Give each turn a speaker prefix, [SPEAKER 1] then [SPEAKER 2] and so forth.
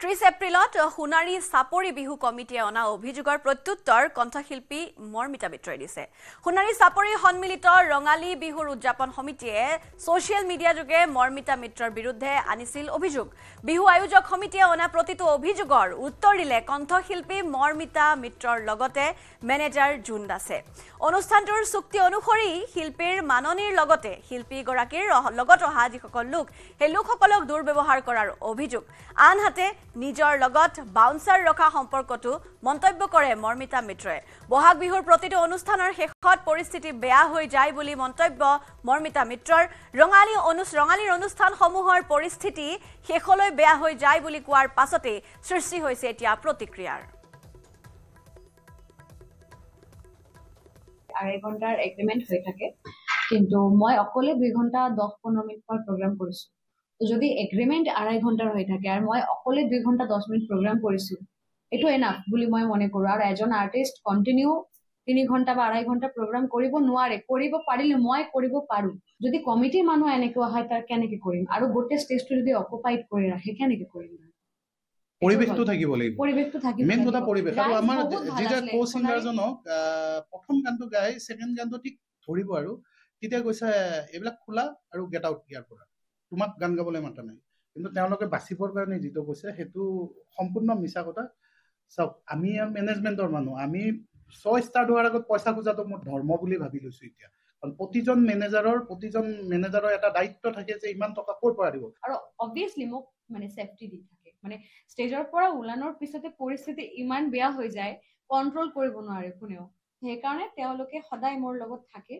[SPEAKER 1] 30 এপ্ৰিলত সোণাৰী চাপৰি বিহু কমিটিয়ে অনা অভিযোগৰ প্ৰত্যুত্তৰ কণ্ঠশিল্পী মৰ্মিতা মিত্ৰই দিছে। সোণাৰী চাপৰি সন্মিলিত ৰঙালী বিহুৰ উদযাপন সমিতিয়ে সোশ্যাল মিডিয়া যোগে মৰ্মিতা মিত্ৰৰ বিৰুদ্ধে আনিছিল অভিযোগ। বিহু আয়োজক সমিতিয়ে অনা প্ৰতিটো অভিযোগৰ উত্তৰ দিলে কণ্ঠশিল্পী মৰ্মিতা মিত্ৰৰ লগতে মেনেজাৰ জুন দাসে। অনুষ্ঠানটোৰ চুক্তি অনুসৰি শিল্পীৰ মাননীৰ লগতে শিল্পীগৰাকীৰ লগত অহা যিসকল লোক সেই লোকসকলক দুৰ্ব্যৱহাৰ কৰাৰ অভিযোগ। আনহাতে নিজৰ লগত বাউন্সাৰ ৰখা সম্পৰ্কটো মন্তব্য কৰে মৰ্মিতা মিত্ৰই। বহাগ বিহুৰ প্ৰতিটো অনুষ্ঠানৰ শেষত পৰিস্থিতি বেয়া হৈ যায় বুলি মন্তব্য মৰ্মিতা মিত্ৰৰ। ৰঙালীৰ অনুষ্ঠানসমূহৰ পৰিস্থিতি শেষলৈ বেয়া হৈ যায় বুলি কোৱাৰ পাছতে সৃষ্টি হৈছে এতিয়া প্ৰতিক্ৰিয়াৰ।
[SPEAKER 2] 2.5 ঘণ্টাৰ এগ্ৰিমেন্ট হৈ থাকে, কিন্তু মই অকলে 2 ঘণ্টা 10-15 মিনিট প্ৰগ্ৰাম কৰিছো। যদি এগ্ৰিমেন্ট 2.5 ঘণ্টাৰ হৈ থাকে আৰু মই অকলে 2 ঘণ্টা 10 মিনিট প্ৰগ্ৰাম কৰিছো, এটো এনাফ বুলি মই মনে কৰো। আৰু এজন আৰ্টিষ্ট কন্টিনিউ 3 ঘণ্টা বা 2.5 ঘণ্টা প্ৰগ্ৰাম কৰিব নোৱাৰে। কৰিব পাৰিলে মই কৰিব পাৰো। যদি কমিটিৰ মানুহ এনেকৈ হয় তাৰ কেনেকৈ কৰিম? আৰু গোটেই ষ্টেজটো যদি অকুপাইড কৰি ৰাখে কেনেকৈ কৰিম?
[SPEAKER 3] পৰিবেশটো থাকিব লাগিব।
[SPEAKER 2] পৰিবেশটো থাকিব।
[SPEAKER 3] মেইন কথা পৰিবেশ। আৰু আমাৰ যে কো-সিঙ্গাৰজনক প্ৰথম গানটো গাই সেকেন্ড গানটো ঠিক ধৰিব আৰু তেতিয়া কৈছে এইবিলাক খোলা আৰু গেট আউট ইয়াৰ পৰা, তোমাক গান গাবলৈ মাতা নাই। কিন্তু তেওঁলোকে বাচিবৰ কাৰণে যিটো কৈছে সেইটো সম্পূৰ্ণ মিছা কথা। চাওক, আমি মেনেজমেন্টৰ মানুহ, আমি 6 ষ্টাৰ্ট হোৱাৰ আগত পইচা খোজাটো মোৰ ধৰ্ম বুলি ভাবি লৈছো এতিয়া। কাৰণ প্ৰতিজন মেনেজাৰৰ এটা দায়িত্ব থাকে যে ইমান টকা ক'ৰ পৰা দিব।
[SPEAKER 2] আৰু অবভিয়াছলি মোক সেফটি দি থাকে। ষ্টেজৰ পৰা ওলানোৰ পিছতে পৰিস্থিতি ইমান বেয়া হৈ যায়, কন্ট্ৰোল কৰিব নোৱাৰে কোনেও। সেইকাৰণে তেওঁলোকে সদায় মোৰ লগত থাকে।